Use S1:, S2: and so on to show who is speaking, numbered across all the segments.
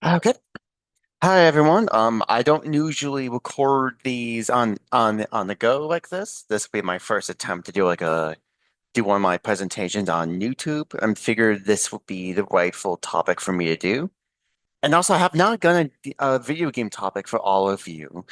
S1: Okay. Hi everyone. I don't usually record these on the go like this. This will be my first attempt to do one of my presentations on YouTube and figured this would be the rightful topic for me to do. And also, I have not done a video game topic for all of you.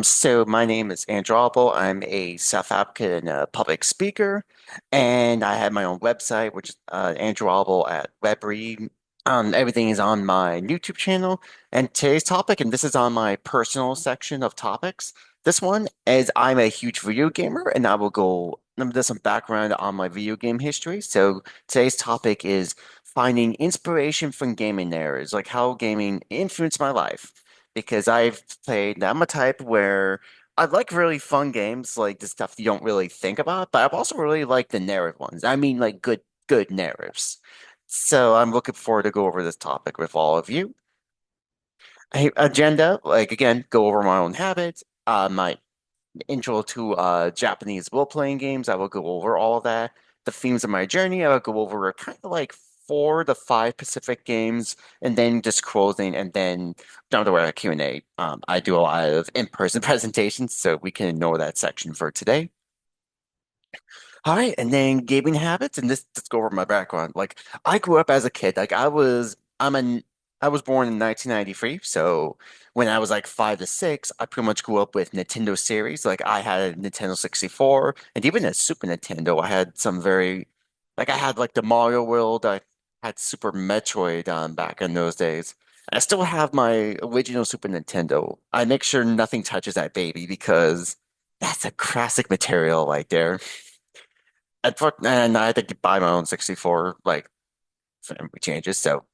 S1: So my name is Andrew Arboe. I'm a self-advocate and a public speaker, and I have my own website, which is Andrew Arboe at Webry. Everything is on my YouTube channel. And today's topic, and this is on my personal section of topics. This one is I'm a huge video gamer, and I will go. There's some background on my video game history. So today's topic is finding inspiration from gaming errors, like how gaming influenced my life. Because I'm a type where I like really fun games, like the stuff you don't really think about, but I've also really like the narrative ones. I mean, like good narratives. So I'm looking forward to go over this topic with all of you. Agenda, like again, go over my own habits, my intro to Japanese role-playing games. I will go over all of that. The themes of my journey, I will go over kind of like 4 to 5 Pacific games, and then just closing, and then down to where Q&A. I do a lot of in-person presentations, so we can ignore that section for today. All right, and then gaming habits, and this let's go over my background. Like I grew up as a kid. I was born in 1993, so when I was like 5 to 6, I pretty much grew up with Nintendo series. Like I had a Nintendo 64 and even a Super Nintendo. I had some very like I had like the Mario World. I had Super Metroid back in those days. I still have my original Super Nintendo. I make sure nothing touches that baby because that's a classic material right there. And I had to buy my own 64, like, for memory changes, so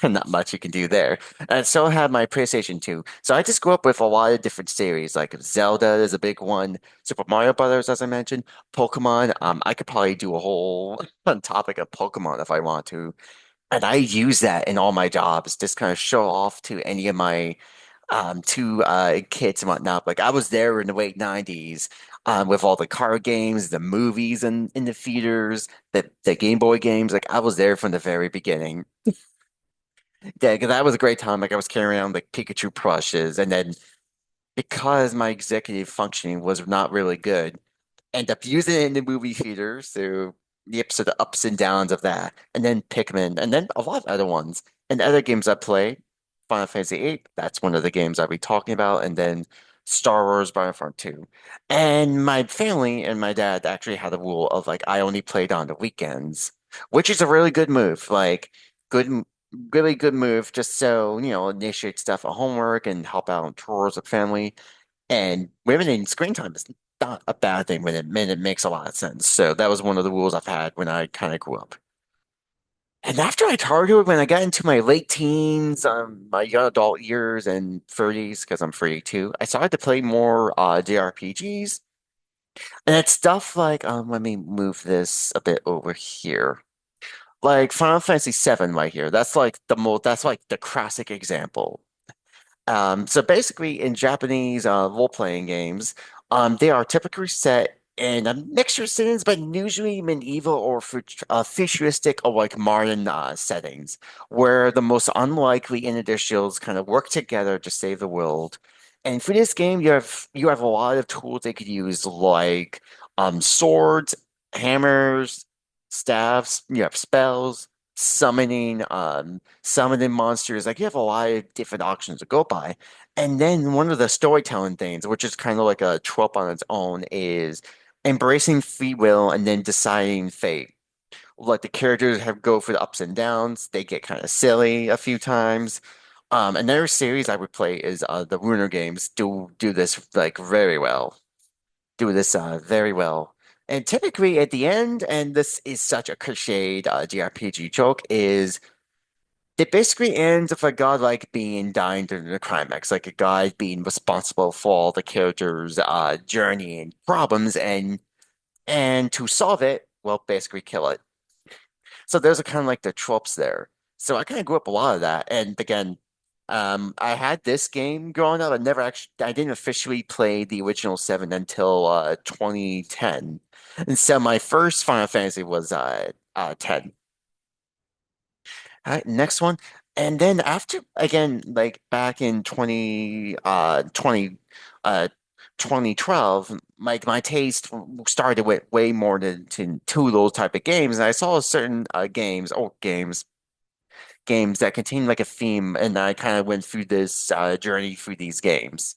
S1: not much you can do there. And I still have my PlayStation 2. So I just grew up with a lot of different series, like Zelda is a big one, Super Mario Brothers, as I mentioned, Pokemon. I could probably do a whole on topic of Pokemon if I want to. And I use that in all my jobs, just kind of show off to any of my to kids and whatnot. Like I was there in the late 90s with all the card games, the movies in the theaters, the Game Boy games. Like I was there from the very beginning. Yeah, because that was a great time. Like I was carrying around like Pikachu plushes, and then because my executive functioning was not really good, end up using it in the movie theater. So the episode of ups and downs of that, and then Pikmin, and then a lot of other ones and other games I play. Final Fantasy VIII, that's one of the games I'll be talking about, and then Star Wars Battlefront 2. And my family and my dad actually had a rule of like I only played on the weekends, which is a really good move. Like good, really good move, just so initiate stuff at homework and help out on chores with family. And limiting screen time is not a bad thing when it makes a lot of sense. So that was one of the rules I've had when I kind of grew up. And after I targeted when I got into my late teens, my young adult years and 30s, because I'm 32, I started to play more JRPGs. And it's stuff like let me move this a bit over here. Like Final Fantasy VII right here. That's like the classic example. So basically, in Japanese role-playing games, they are typically set in a mixture of settings, but usually medieval or futuristic or like modern settings, where the most unlikely individuals kind of work together to save the world. And for this game, you have a lot of tools they could use, like swords, hammers, staffs. You have spells, summoning monsters. Like you have a lot of different options to go by. And then one of the storytelling things, which is kind of like a trope on its own, is embracing free will and then deciding fate. Like the characters have go for the ups and downs. They get kind of silly a few times. Another series I would play is the Lunar games. Do this like very well. Do this very well. And typically at the end, and this is such a cliched JRPG joke, is it basically ends with a god like being dying during the climax, like a god being responsible for all the characters' journey and problems, and to solve it, well, basically kill it. So those are kind of like the tropes there. So I kind of grew up a lot of that. And again, I had this game growing up. I didn't officially play the original seven until 2010. And so my first Final Fantasy was 10. All right, next one. And then after again, like back in uh 2012, like my taste started with way more to those type of games. And I saw certain games that contain like a theme, and I kind of went through this journey through these games.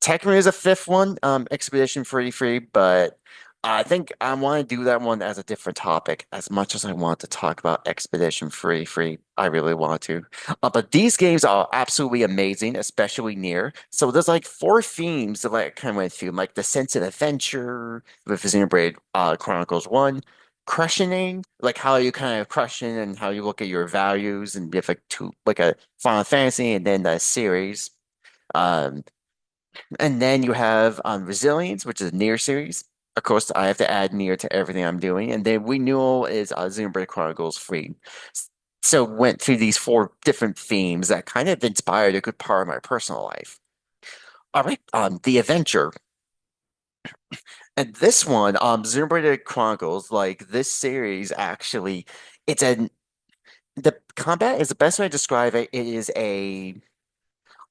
S1: Tekken is a fifth one, Expedition 33, but I think I want to do that one as a different topic. As much as I want to talk about Expedition 33, I really want to. But these games are absolutely amazing, especially Near. So there's like four themes that like kind of went through, like the sense of adventure with Xenoblade Chronicles 1, questioning, like how you kind of question and how you look at your values, and if like two like a Final Fantasy and then the series. Um, and then you have Resilience, which is a Nier series. Of course, I have to add Nier to everything I'm doing. And then Renewal is Xenoblade Chronicles 3. So went through these four different themes that kind of inspired a good part of my personal life. All right, The Adventure. And this one, Xenoblade Chronicles, like this series actually, it's a the combat is the best way to describe it.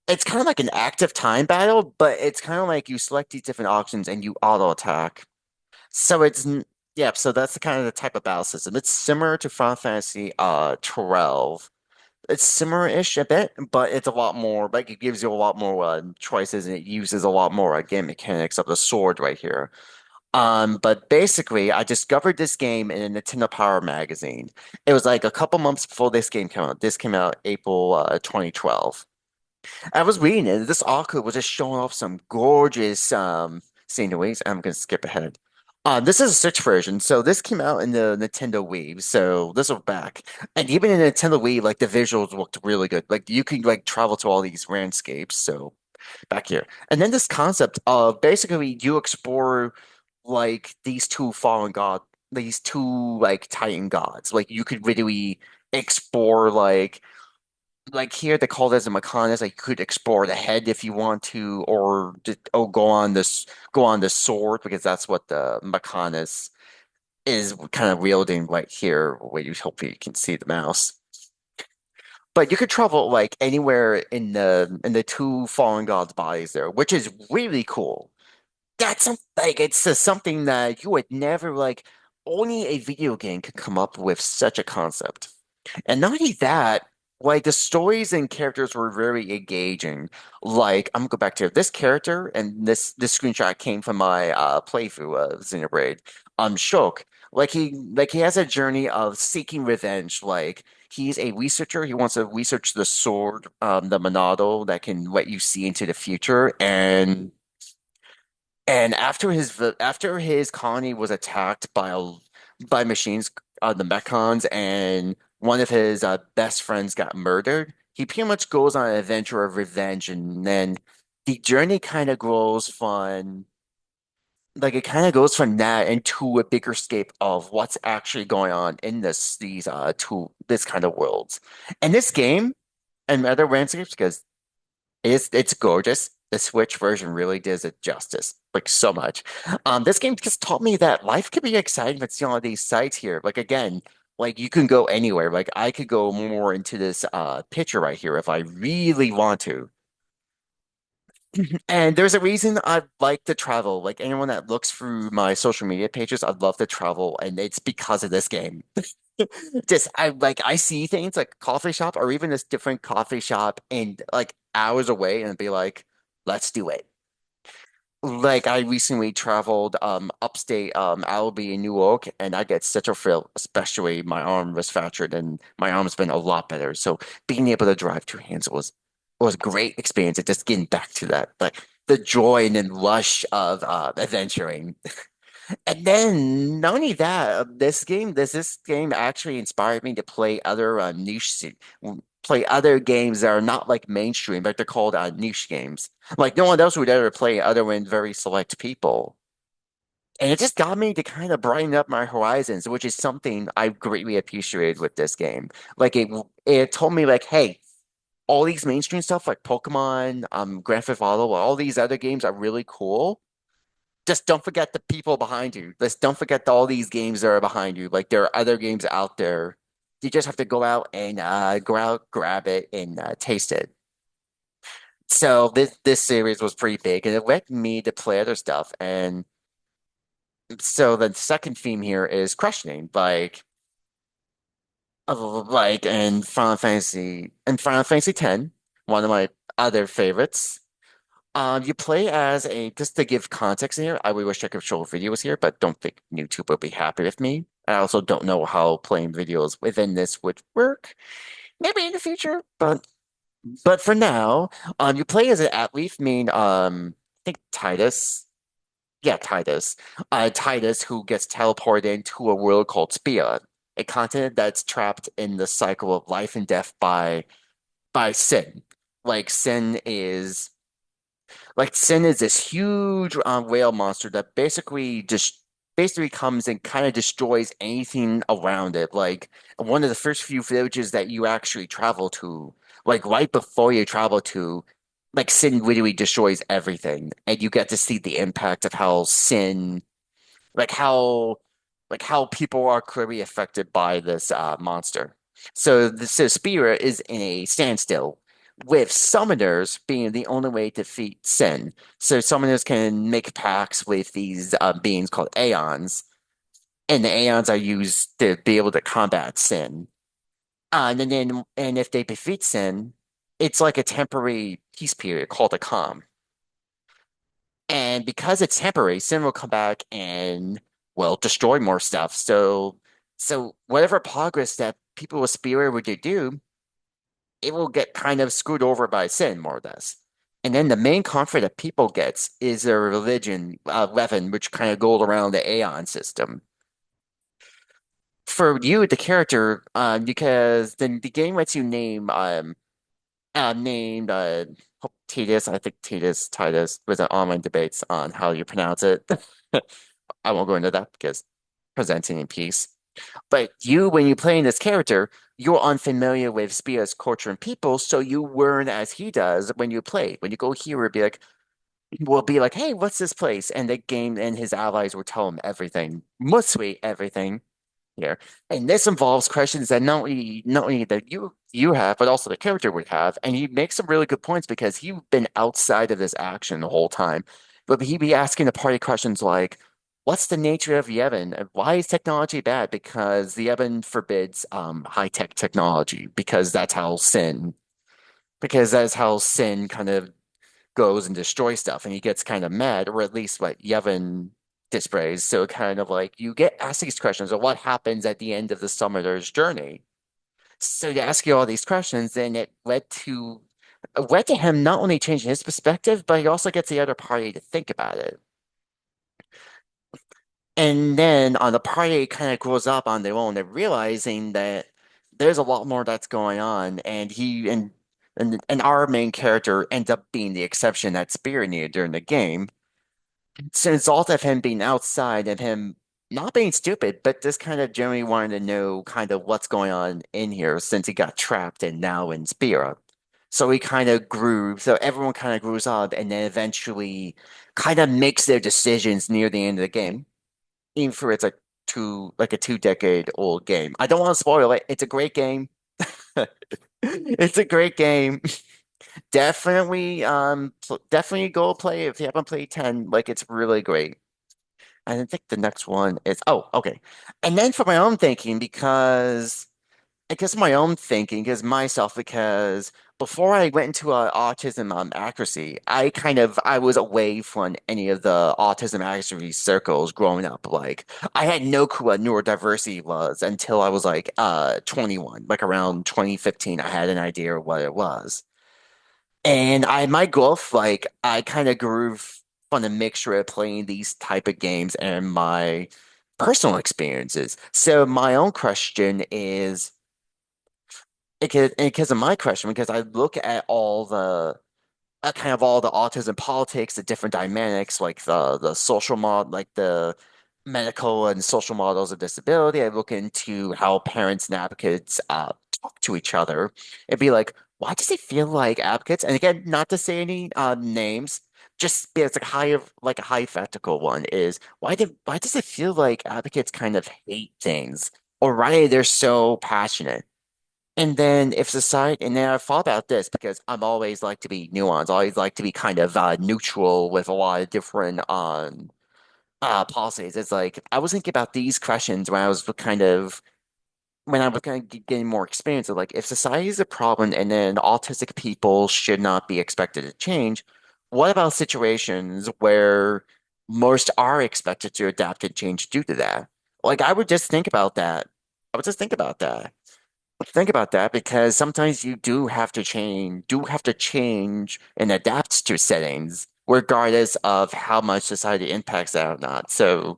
S1: It's kind of like an active time battle, but it's kind of like you select these different options and you auto attack. So yeah, so that's the kind of the type of battle system. It's similar to Final Fantasy 12. It's similar-ish a bit, but it's a lot more like it gives you a lot more choices, and it uses a lot more game mechanics of the sword right here. But basically, I discovered this game in a Nintendo Power magazine. It was like a couple months before this game came out. This came out April 2012. I was reading it. This author was just showing off some gorgeous sceneries. I'm gonna skip ahead. This is a Switch version, so this came out in the Nintendo Wii. So this was back, and even in the Nintendo Wii, like the visuals looked really good. Like you can like travel to all these landscapes. So back here, and then this concept of basically you explore like these two like Titan gods. Like you could really explore like here they call this a Maconis. Like you could explore the head if you want to, or just go on the sword because that's what the Maconis is kind of wielding right here, where you hopefully you can see the mouse. But you could travel like anywhere in the two fallen gods' bodies there, which is really cool. That's like it's something that you would never like. Only a video game could come up with such a concept. And not only that, like the stories and characters were very engaging. Like I'm gonna go back to this character, and this screenshot came from my playthrough of Xenoblade. Shulk. Like he has a journey of seeking revenge. Like he's a researcher. He wants to research the sword, the Monado that can let you see into the future. And after his colony was attacked by machines, the Mechons, and one of his best friends got murdered, he pretty much goes on an adventure of revenge, and then the journey kind of grows from like it kind of goes from that into a bigger scape of what's actually going on in this kind of worlds. And this game and other landscapes, because it's gorgeous. The Switch version really does it justice, like so much. This game just taught me that life could be exciting with seeing all these sites here. Like again, like you can go anywhere. Like I could go more into this picture right here if I really want to. And there's a reason I like to travel. Like anyone that looks through my social media pages, I'd love to travel, and it's because of this game. Just I see things like coffee shop or even this different coffee shop and like hours away and be like, let's do it. Like I recently traveled upstate Albi in New York, and I get such a thrill, especially my arm was fractured and my arm's been a lot better. So being able to drive two hands was a great experience. And just getting back to that, like the joy and then rush of adventuring. And then not only that, this game actually inspired me to play other play other games that are not like mainstream, but they're called niche games. Like no one else would ever play other than very select people. And it just got me to kind of brighten up my horizons, which is something I greatly appreciated with this game. Like it told me like, hey, all these mainstream stuff like Pokemon, Grand Theft Auto, all these other games are really cool. Just don't forget the people behind you. Just don't forget all these games that are behind you. Like there are other games out there. You just have to go out, grab it, and taste it. So this series was pretty big, and it led me to play other stuff. And so the second theme here is questioning, like in Final Fantasy X, one of my other favorites. You play as a just to give context here. I really wish I could show videos here, but don't think YouTube will be happy with me. I also don't know how playing videos within this would work. Maybe in the future, but for now, you play as an athlete, I think Titus. Yeah, Titus. Titus who gets teleported into a world called Spia, a continent that's trapped in the cycle of life and death by sin. Like sin is Sin is this huge whale monster that basically comes and kind of destroys anything around it. Like one of the first few villages that you actually travel to, like right before you travel to, like Sin literally destroys everything, and you get to see the impact of how Sin like how how people are clearly affected by this monster. So Spirit is in a standstill, with summoners being the only way to defeat Sin. So summoners can make pacts with these beings called Aeons, and the Aeons are used to be able to combat Sin. And if they defeat Sin, it's like a temporary peace period called a calm. And because it's temporary, Sin will come back and well destroy more stuff. So whatever progress that people with Spirit would do, it will get kind of screwed over by Sin more or less. And then the main conflict that people gets is their religion, Levin, which kind of goes around the Aeon system. For you, the character, because then the game lets you named Titus. I think Titus was an online debates on how you pronounce it. I won't go into that because presenting in peace. But you, when you play in this character, you're unfamiliar with Spia's culture and people, so you learn as he does when you play. When you go here, we'll be like, hey, what's this place? And the game and his allies will tell him everything, mostly everything here. And this involves questions that not only that you have, but also the character would have. And he makes some really good points because he's been outside of this action the whole time. But he'd be asking the party questions like, what's the nature of Yevon? And why is technology bad? Because the Yevon forbids high-tech technology, because that's how Sin kind of goes and destroys stuff, and he gets kind of mad, or at least what Yevon displays. So kind of like you get asked these questions of what happens at the end of the summoner's journey. So to ask you all these questions, then it led to him not only changing his perspective, but he also gets the other party to think about it. And then on the party kind of grows up on their own, they're realizing that there's a lot more that's going on, and our main character ends up being the exception that's spearheaded during the game. It's a result of him being outside and him not being stupid, but just kind of generally wanting to know kind of what's going on in here since he got trapped and now in Spira. So everyone kind of grows up and then eventually kind of makes their decisions near the end of the game. Even for it's like a 2 decade old game. I don't want to spoil it. It's a great game. It's a great game. Definitely go play it if you haven't played 10. Like it's really great. And I think the next one is okay. And then for my own thinking, because myself, because before I went into autism accuracy, I was away from any of the autism accuracy circles growing up. Like I had no clue what neurodiversity was until I was like 21, like around 2015, I had an idea of what it was. And my growth, like I kind of grew from a mixture of playing these type of games and my personal experiences. So my own question is, because of my question, because I look at all the autism politics, the different dynamics, like the social mod, like the medical and social models of disability. I look into how parents and advocates talk to each other and be like, why does it feel like advocates? And again, not to say any names, just it's like a hypothetical one is why does it feel like advocates kind of hate things? already they're so passionate. And then if society, and then I thought about this because I'm always like to be nuanced, I always like to be kind of neutral with a lot of different policies. It's like I was thinking about these questions when I was kind of getting more experience of like if society is a problem and then autistic people should not be expected to change, what about situations where most are expected to adapt and change due to that? Like I would just think about that. I would just think about that. Think about that because sometimes you do have to change and adapt to settings, regardless of how much society impacts that or not. So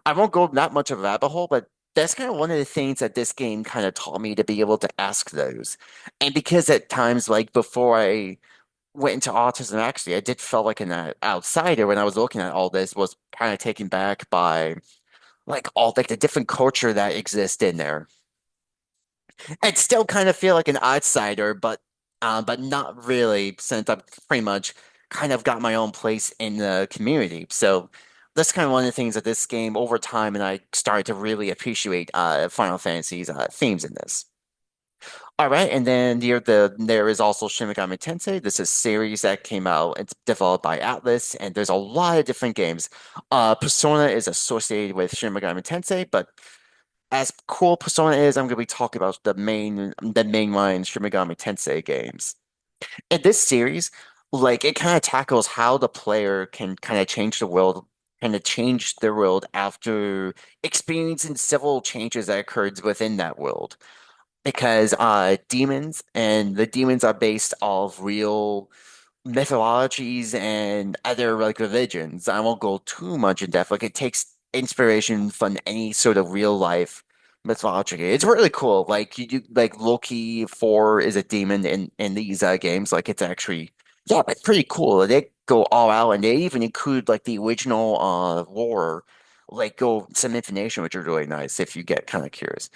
S1: I won't go that much of a rabbit hole, but that's kind of one of the things that this game kind of taught me to be able to ask those. And because at times, like before I went into autism, actually, I did feel like an outsider when I was looking at all this, was kind of taken back by like all like the different culture that exists in there. I'd still kind of feel like an outsider, but not really, since I've pretty much kind of got my own place in the community. So that's kind of one of the things that this game over time, and I started to really appreciate Final Fantasy's themes in this. All right, and then there is also Shin Megami Tensei. This is a series that came out. It's developed by Atlas, and there's a lot of different games. Persona is associated with Shin Megami Tensei, but as cool Persona is, I'm going to be talking about the mainline Shin Megami Tensei games. In this series, like it kind of tackles how the player can kind of change the world after experiencing several changes that occurred within that world. Because demons and the demons are based off real mythologies and other like religions. I won't go too much in depth. Like it takes inspiration from any sort of real life mythology. It's really cool. Like you do like Loki 4 is a demon in these games. Like it's actually yeah, it's pretty cool. They go all out and they even include like the original lore, like go some information which is really nice if you get kind of curious.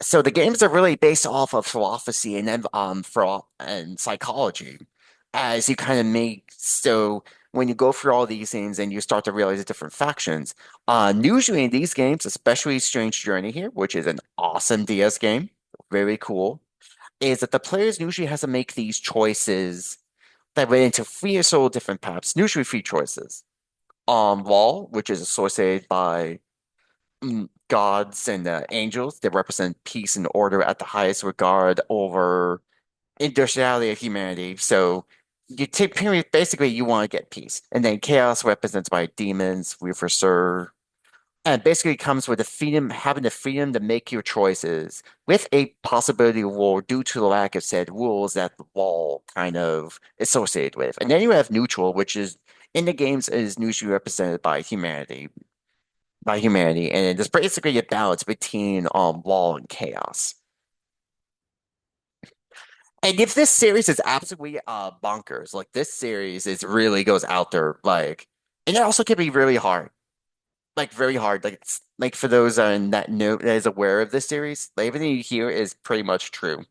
S1: So the games are really based off of philosophy and then and psychology, as you kind of make so when you go through all these things and you start to realize the different factions. Usually in these games, especially Strange Journey here, which is an awesome DS game, very cool, is that the players usually has to make these choices that went into three or so different paths. Usually three choices. Law, which is associated by gods and angels that represent peace and order at the highest regard over industriality of humanity. So you take period basically you want to get peace. And then chaos represents by demons, reverser, and basically comes with the freedom, having the freedom to make your choices with a possibility of war due to the lack of said rules that the wall kind of associated with. And then you have neutral, which is in the games is usually represented by humanity, and it's basically a balance between law and chaos. And if this series is absolutely bonkers, like this series is really goes out there, like, and it also can be really hard, like very hard. Like it's like for those that know that is aware of this series, like, everything you hear is pretty much true.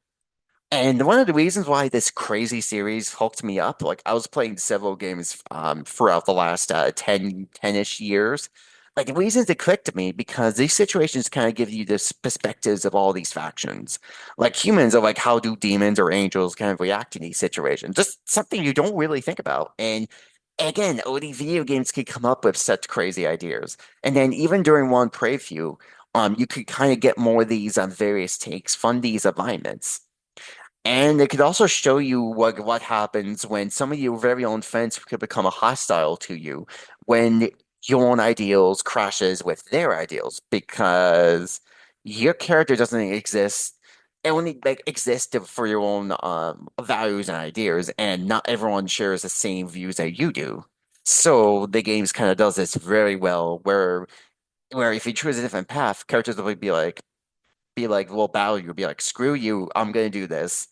S1: And one of the reasons why this crazy series hooked me up, like I was playing several games throughout the last 10-ish years. Like the reasons it clicked to me because these situations kind of give you this perspectives of all these factions. Like humans are like how do demons or angels kind of react to these situations? Just something you don't really think about. And again, only video games can come up with such crazy ideas. And then even during one preview, you could kind of get more of these various takes from these alignments. And it could also show you what happens when some of your very own friends could become a hostile to you when your own ideals crashes with their ideals because your character doesn't exist. It only like exists for your own values and ideas, and not everyone shares the same views that you do. So the games kind of does this very well, where if you choose a different path, characters will will battle you, be like, screw you, I'm gonna do this.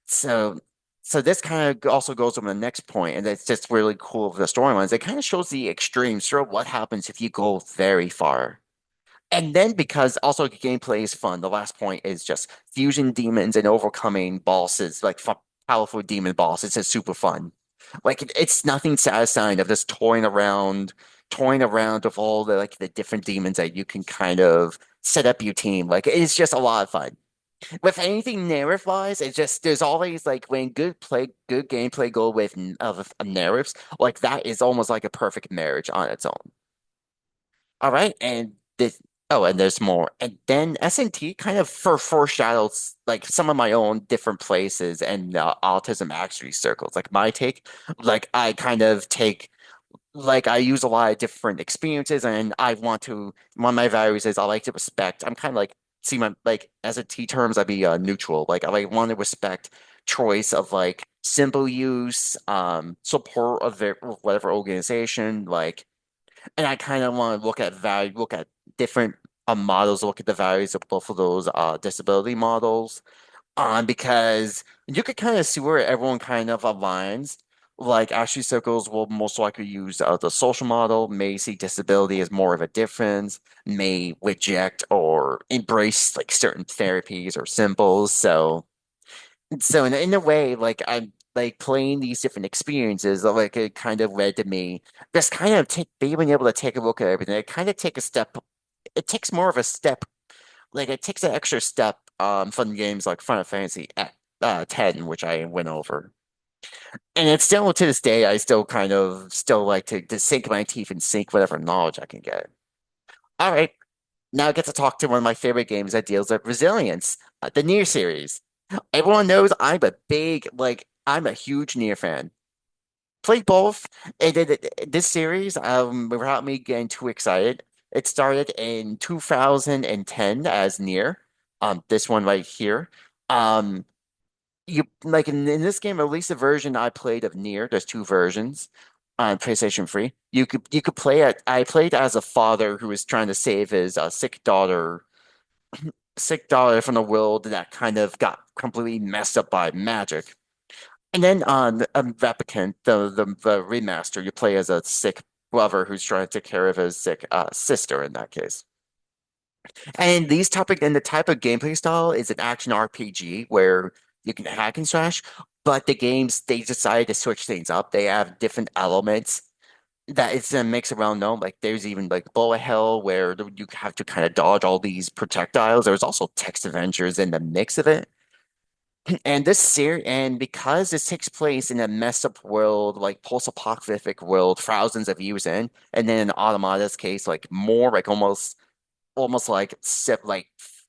S1: So, so this kind of also goes on the next point, and it's just really cool with the storylines. It kind of shows the extremes, sort of what happens if you go very far. And then because also gameplay is fun, the last point is just fusion demons and overcoming bosses, like powerful demon bosses. It's just super fun. Like it's nothing satisfying of just toying around, toying around with all the like the different demons that you can kind of set up your team. Like it's just a lot of fun. With anything narrative wise, it's just there's always like when good gameplay go with of narratives, like that is almost like a perfect marriage on its own. All right, and this and there's more. And then S&T kind of foreshadows like some of my own different places and autism actually circles. Like my take, like I kind of take like I use a lot of different experiences and I want to one of my values is I like to respect. I'm kind of like see my like as a T terms I'd be neutral. Like I like want to respect choice of like symbol use, support of their whatever organization, like and I kind of want to look at different models, look at the values of both of those disability models because you could kind of see where everyone kind of aligns. Like Ashley Circles will most likely use the social model, may see disability as more of a difference, may reject or embrace like certain therapies or symbols. So in a way, like I'm like playing these different experiences, like it kind of led to me just kind of take being able to take a look at everything. It kind of take a step. It takes more of a step like it takes an extra step from games like Final Fantasy 10, which I went over. And it's still to this day, I still kind of still like to sink my teeth and sink whatever knowledge I can get. All right, now I get to talk to one of my favorite games that deals with resilience, the Nier series. Everyone knows I'm a huge Nier fan. Played both, and this series, without me getting too excited, it started in 2010 as Nier, this one right here. Um, you like in this game, at least the version I played of Nier, there's two versions on PlayStation 3. You could play it. I played as a father who was trying to save his sick daughter from the world that kind of got completely messed up by magic. And then on Replicant, the remaster, you play as a sick brother who's trying to take care of his sick sister in that case. And the type of gameplay style is an action RPG where you can hack and slash, but the games they decided to switch things up. They have different elements that it's a mix around no, like there's even like bullet hell where you have to kind of dodge all these projectiles. There's also text adventures in the mix of it. And because this takes place in a messed up world, like post-apocalyptic world, thousands of years in, and then in Automata's case, like more like almost like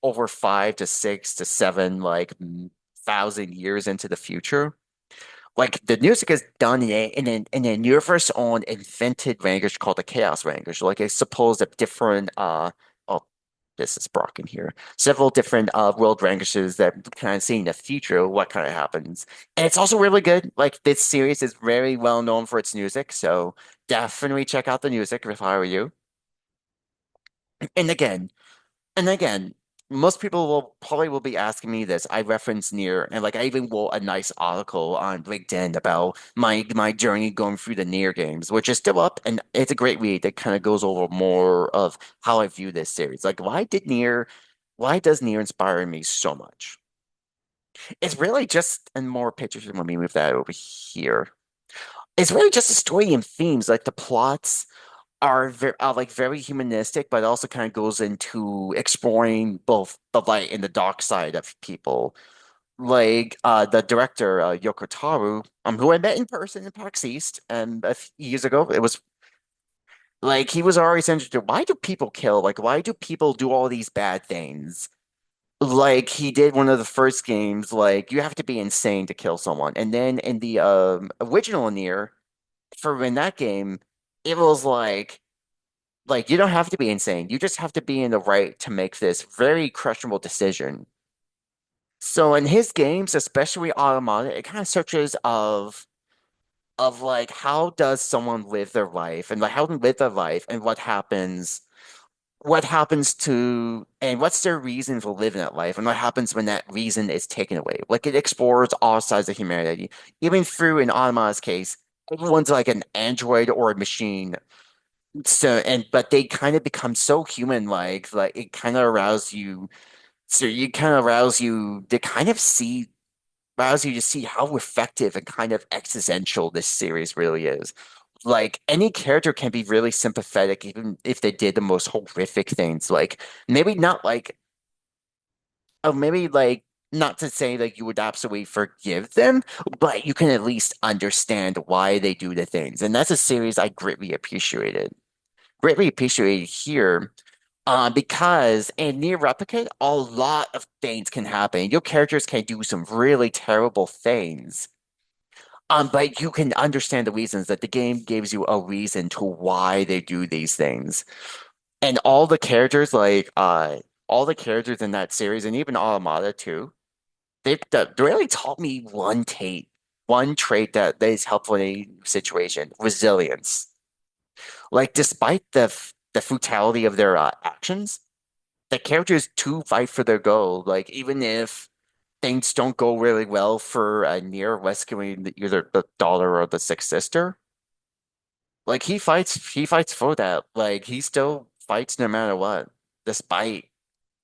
S1: over 5 to 6 to 7 thousand years into the future. Like the music is done in a universe on invented language called the Chaos language. Like I suppose that different oh this is broken here. Several different world languages that kind of see in the future what kind of happens. And it's also really good. Like this series is very well known for its music, so definitely check out the music if I were you. And again, and again, most people will probably will be asking me this. I reference Nier, and like I even wrote a nice article on LinkedIn about my journey going through the Nier games, which is still up, and it's a great read that kind of goes over more of how I view this series. Like, why does Nier inspire me so much? It's really just, and more pictures. Let me move that over here. It's really just the story and themes, like the plots are like very humanistic, but it also kind of goes into exploring both the light and the dark side of people. Like the director Yoko Taro, who I met in person in PAX East and a few years ago. It was like he was always interested. Why do people kill? Like, why do people do all these bad things? Like he did one of the first games. Like you have to be insane to kill someone, and then in the original Nier, for in that game, it was like you don't have to be insane. You just have to be in the right to make this very questionable decision. So in his games, especially Automata, it kind of searches of like how does someone live their life and like how to live their life and what happens to and what's their reason for living that life and what happens when that reason is taken away. Like it explores all sides of humanity. Even through in Automata's case, everyone's like an android or a machine. So and but they kind of become so human like it kind of arouse you so you kind of arouse you to kind of see arouse you to see how effective and kind of existential this series really is. Like any character can be really sympathetic even if they did the most horrific things. Like maybe not like maybe like not to say like you would absolutely forgive them, but you can at least understand why they do the things. And that's a series I greatly appreciated. Greatly appreciated here. Because in Near Replicant, a lot of things can happen. Your characters can do some really terrible things. But you can understand the reasons that the game gives you a reason to why they do these things. And all the characters in that series and even Automata too, they really taught me one trait that is helpful in a situation, resilience. Like despite the brutality of their actions, the characters too fight for their goal. Like even if things don't go really well for near rescuing either the daughter or the sixth sister, like he fights for that. Like he still fights no matter what, despite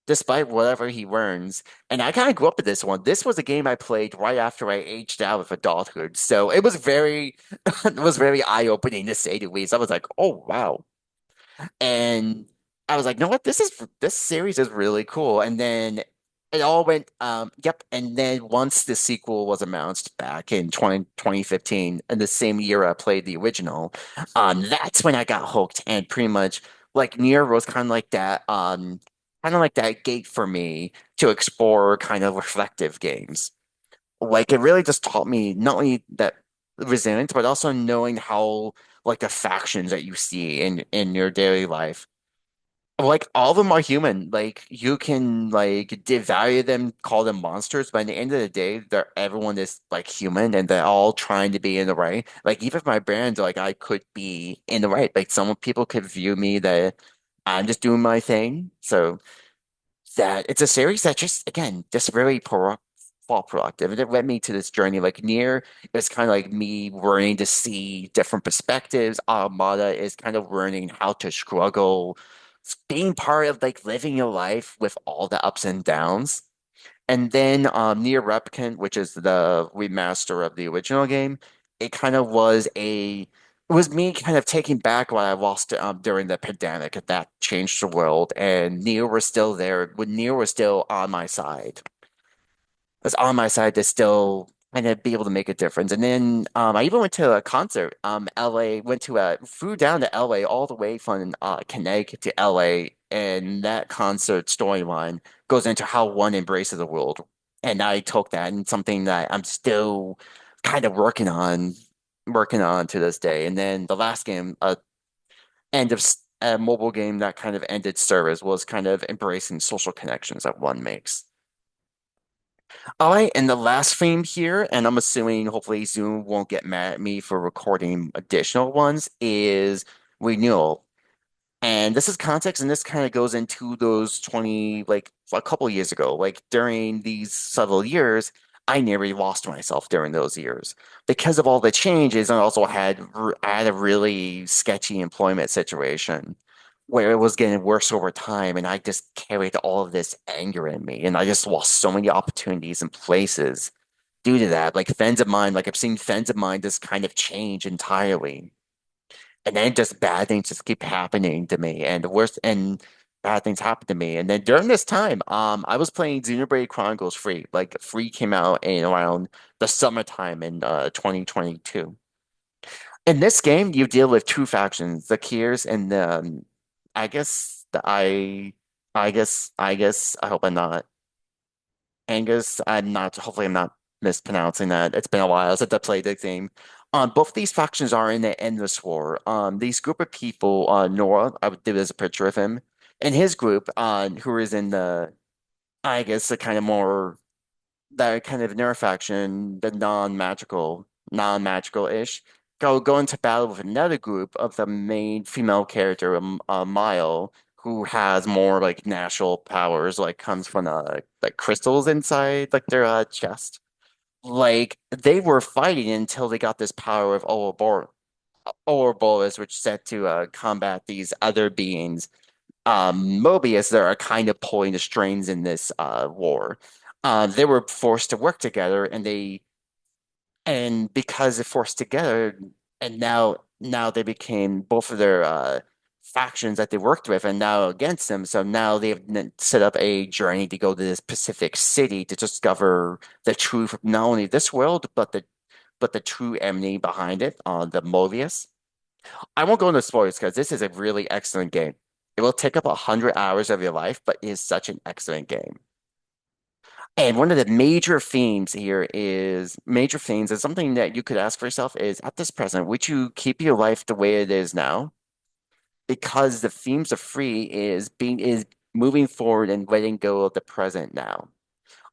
S1: despite whatever he learns. And I kind of grew up with this one. This was a game I played right after I aged out of adulthood, so it was very it was very eye-opening to say the least. I was like, oh wow. And I was like, you know what? This series is really cool. And then it all went, yep. And then once the sequel was announced back in 2015, in the same year I played the original, that's when I got hooked and pretty much like Nier was kind of like that gate for me to explore kind of reflective games. Like it really just taught me not only that resilience, but also knowing how like the factions that you see in your daily life, like all of them are human. Like you can like devalue them, call them monsters, but at the end of the day, they're everyone is like human and they're all trying to be in the right. Like even if my brand, like I could be in the right. Like some people could view me that I'm just doing my thing. So that it's a series that just again just very thought productive, and it led me to this journey. Like Near is kind of like me learning to see different perspectives. Armada is kind of learning how to struggle, being part of like living your life with all the ups and downs. And then Near Replicant, which is the remaster of the original game, it kind of was it was me kind of taking back what I lost during the pandemic that changed the world, and Near was still there. When Near was still on my side, was on my side to still kind of be able to make a difference. And then I even went to a concert. LA flew down to LA all the way from Connecticut to LA, and that concert storyline goes into how one embraces the world. And I took that and something that I'm still kind of working on to this day. And then the last game, a mobile game that kind of ended service was kind of embracing social connections that one makes. All right, and the last theme here, and I'm assuming hopefully Zoom won't get mad at me for recording additional ones, is renewal. And this is context, and this kind of goes into those 20, like a couple years ago. Like during these several years, I nearly lost myself during those years because of all the changes. I also I had a really sketchy employment situation where it was getting worse over time, and I just carried all of this anger in me, and I just lost so many opportunities and places due to that. Like friends of mine, like I've seen friends of mine just kind of change entirely. And then just bad things just keep happening to me, and worse and bad things happen to me. And then during this time, I was playing Xenoblade Chronicles Free. Like Free came out in around the summertime in 2022. In this game, you deal with two factions, the Kiers and the I guess the I guess I hope I'm not Angus. I'm not. Hopefully, I'm not mispronouncing that. It's been a while since I played the game. Both these factions are in the endless war. These group of people, Nora, I would give as a picture of him, and his group, who is in the, I guess, the kind of more that kind of nerf faction, the non-magical-ish, go into battle with another group of the main female character, Mile, who has more like natural powers, like comes from like crystals inside like their chest. Like they were fighting until they got this power of Ouroboros, which is set to combat these other beings. Mobius that are kind of pulling the strings in this war. They were forced to work together, and because they're forced together, and now they became both of their factions that they worked with and now against them. So now they've set up a journey to go to this Pacific city to discover the truth of not only this world but the true enemy behind it, the Mobius. I won't go into spoilers because this is a really excellent game. It will take up 100 hours of your life, but it is such an excellent game. And one of the major themes is something that you could ask for yourself is at this present, would you keep your life the way it is now? Because the themes of free is moving forward and letting go of the present now.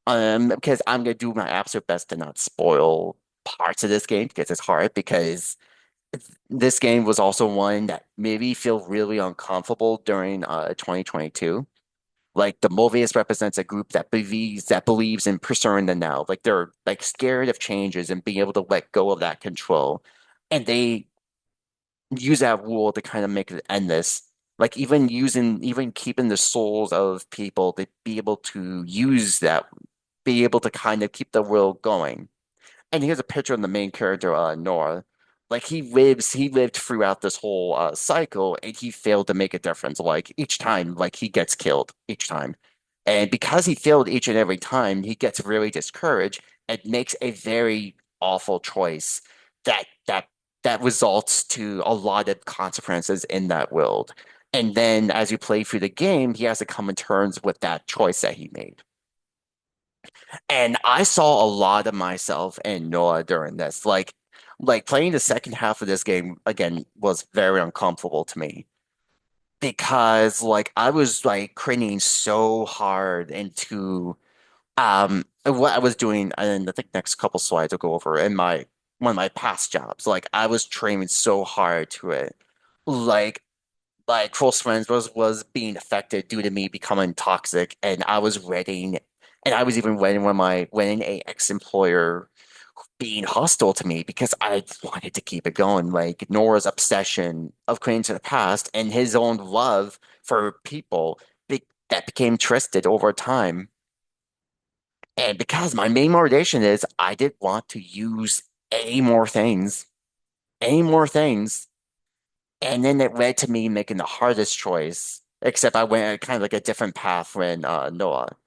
S1: Because I'm gonna do my absolute best to not spoil parts of this game because it's hard because this game was also one that made me feel really uncomfortable during 2022. Like the Mobius represents a group that believes in preserving the now. Like they're like scared of changes and being able to let go of that control. And they use that rule to kind of make it endless. Like even keeping the souls of people to be able to use that, be able to kind of keep the world going. And here's a picture of the main character, Nora. Like he lived throughout this whole cycle, and he failed to make a difference. Like each time, like he gets killed each time, and because he failed each and every time, he gets really discouraged and makes a very awful choice that that that results to a lot of consequences in that world. And then as you play through the game, he has to come to terms with that choice that he made. And I saw a lot of myself in Noah during this. Like playing the second half of this game again was very uncomfortable to me because like I was like craning so hard into what I was doing, and I think next couple slides will go over in my one of my past jobs. Like I was training so hard to it. Like like close friends was being affected due to me becoming toxic, and I was even letting when a ex-employer being hostile to me because I wanted to keep it going. Like Nora's obsession of clinging to the past and his own love for people that became twisted over time. And because my main motivation is I didn't want to use any more things, any more things. And then it led to me making the hardest choice, except I went kind of like a different path when Noah.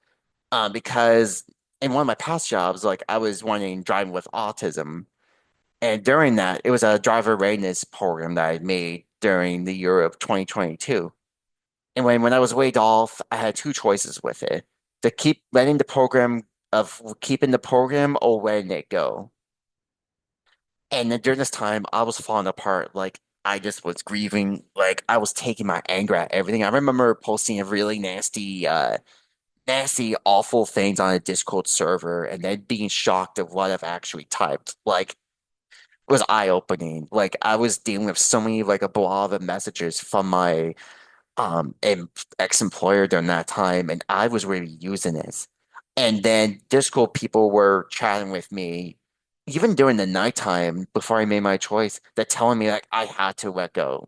S1: Because in one of my past jobs, like I was wanting driving with autism. And during that, it was a driver readiness program that I made during the year of 2022. And when I was laid off, I had two choices with it. To keep letting the program of keeping the program or letting it go. And then during this time, I was falling apart. Like I just was grieving. Like I was taking my anger at everything. I remember posting a really nasty, awful things on a Discord server and then being shocked at what I've actually typed. Like it was eye-opening. Like I was dealing with so many like a blob of messages from my ex-employer during that time, and I was really using it. And then Discord people were chatting with me, even during the nighttime before I made my choice, that telling me like I had to let go.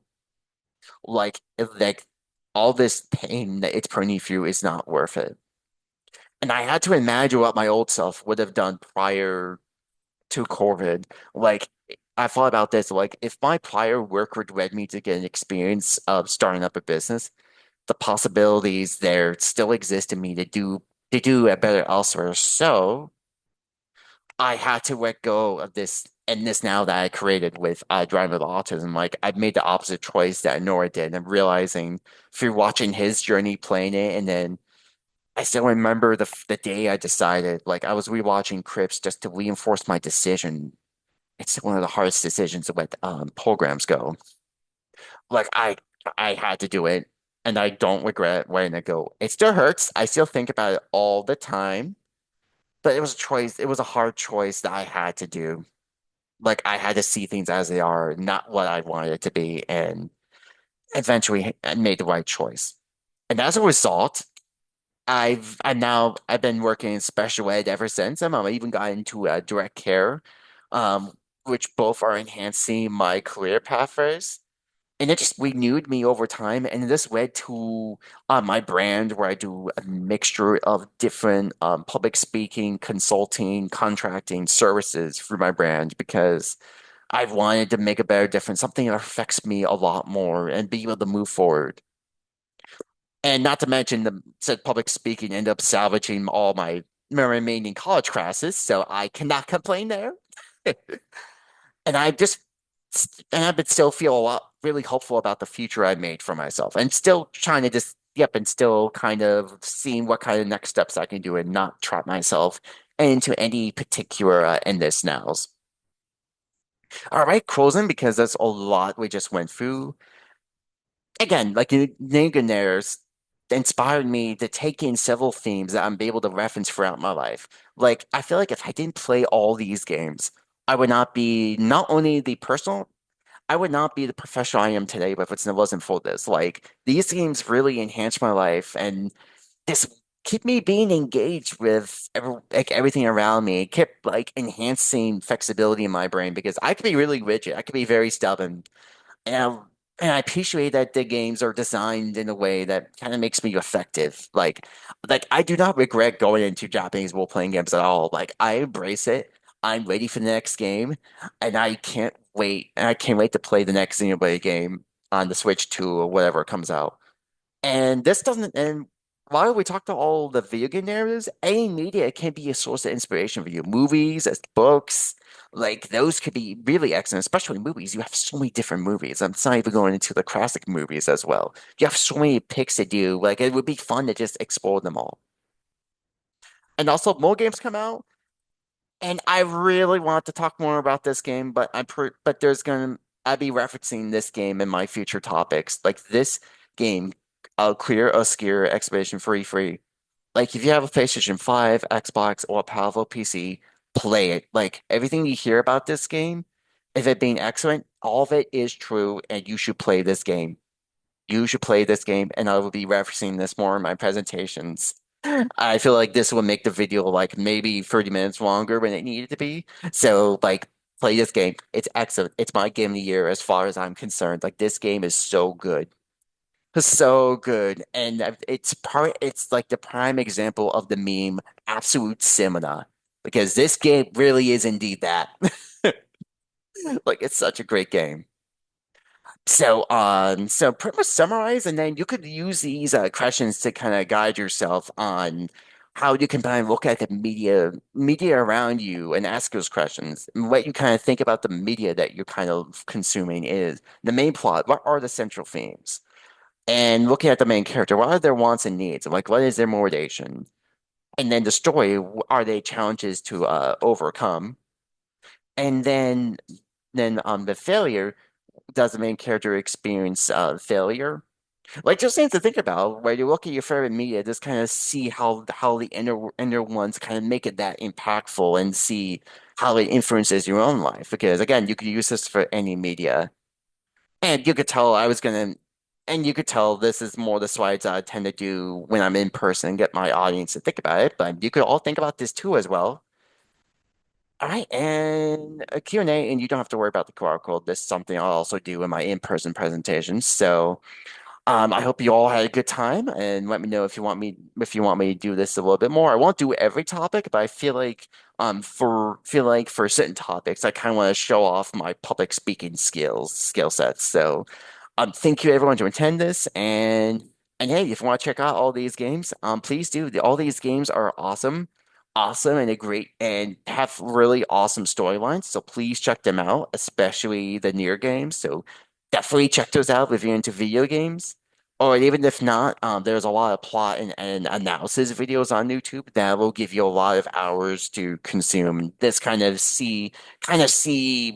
S1: Like all this pain that it's putting you through is not worth it. And I had to imagine what my old self would have done prior to COVID. Like I thought about this, like if my prior work would led me to get an experience of starting up a business, the possibilities there still exist in me to do a better elsewhere. So I had to let go of this and this now that I created with Driving with Autism. Like I made the opposite choice that Nora did. And I'm realizing through watching his journey playing it, and then I still remember the day I decided. Like I was rewatching Crips just to reinforce my decision. It's one of the hardest decisions to let programs go. Like I had to do it, and I don't regret letting it go. It still hurts. I still think about it all the time, but it was a choice. It was a hard choice that I had to do. Like I had to see things as they are, not what I wanted it to be, and eventually I made the right choice. And as a result, I've been working in special ed ever since. I even got into direct care, um, which both are enhancing my career pathways. And it just renewed me over time. And this led to my brand where I do a mixture of different public speaking, consulting, contracting services for my brand because I wanted to make a better difference, something that affects me a lot more and be able to move forward. And not to mention the said public speaking ended up salvaging all my remaining college classes, so I cannot complain there. And I just and I would still feel a lot really hopeful about the future I made for myself, and still trying to just and still kind of seeing what kind of next steps I can do and not trap myself into any particular endless nows. All right, closing because that's a lot we just went through. Again, like Niganaires inspired me to take in several themes that I'm able to reference throughout my life. Like, I feel like if I didn't play all these games, I would not be not only the personal, I would not be the professional I am today if it wasn't for this. Like, these games really enhanced my life and just keep me being engaged with like everything around me. It kept like enhancing flexibility in my brain because I could be really rigid. I could be very stubborn. And and I appreciate that the games are designed in a way that kind of makes me effective. Like I do not regret going into Japanese role-playing games at all. Like I embrace it. I'm ready for the next game, and I can't wait. And I can't wait to play the next Xenoblade game on the Switch 2 or whatever comes out. And this doesn't, and while we talked to all the video game narratives, any media can be a source of inspiration for you. Movies, as books, like those could be really excellent, especially movies. You have so many different movies. I'm not even going into the classic movies as well. You have so many picks to do. Like it would be fun to just explore them all. And also, more games come out. And I really want to talk more about this game, but but I'll be referencing this game in my future topics. Like this game, Clear Obscure Expedition Free. Like if you have a PlayStation 5, Xbox, or a powerful PC, play it. Like everything you hear about this game, if it being excellent, all of it is true, and you should play this game. You should play this game, and I will be referencing this more in my presentations. I feel like this will make the video like maybe 30 minutes longer when it needed to be. So like play this game. It's excellent. It's my game of the year as far as I'm concerned. Like this game is so good. So good. And it's like the prime example of the meme absolute stamina. Because this game really is indeed that. Like it's such a great game. So pretty much summarize, and then you could use these questions to kind of guide yourself on how you can kind of look at the media around you and ask those questions. And what you kind of think about the media that you're kind of consuming is the main plot. What are the central themes? And looking at the main character, what are their wants and needs? Like, what is their motivation? And then the story, are they challenges to overcome? And then the failure, does the main character experience failure? Like just things to think about where you look at your favorite media, just kind of see how the inner ones kind of make it that impactful and see how it influences your own life. Because again, you could use this for any media. And you could tell and you could tell this is more the slides I tend to do when I'm in person and get my audience to think about it. But you could all think about this too as well. All right, and a Q&A, and you don't have to worry about the QR code. This is something I'll also do in my in-person presentations. So I hope you all had a good time, and let me know if you want me to do this a little bit more. I won't do every topic, but I feel like for certain topics, I kind of want to show off my public speaking skill sets. So thank you everyone to attend this, and hey, if you want to check out all these games, please do. All these games are awesome, and a great and have really awesome storylines. So please check them out, especially the near games. So definitely check those out if you're into video games. Or even if not, there's a lot of plot and analysis videos on YouTube that will give you a lot of hours to consume. This kind of see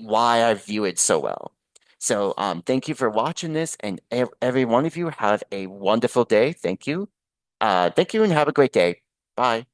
S1: why I view it so well. So, thank you for watching this, and every one of you have a wonderful day. Thank you. Thank you, and have a great day. Bye.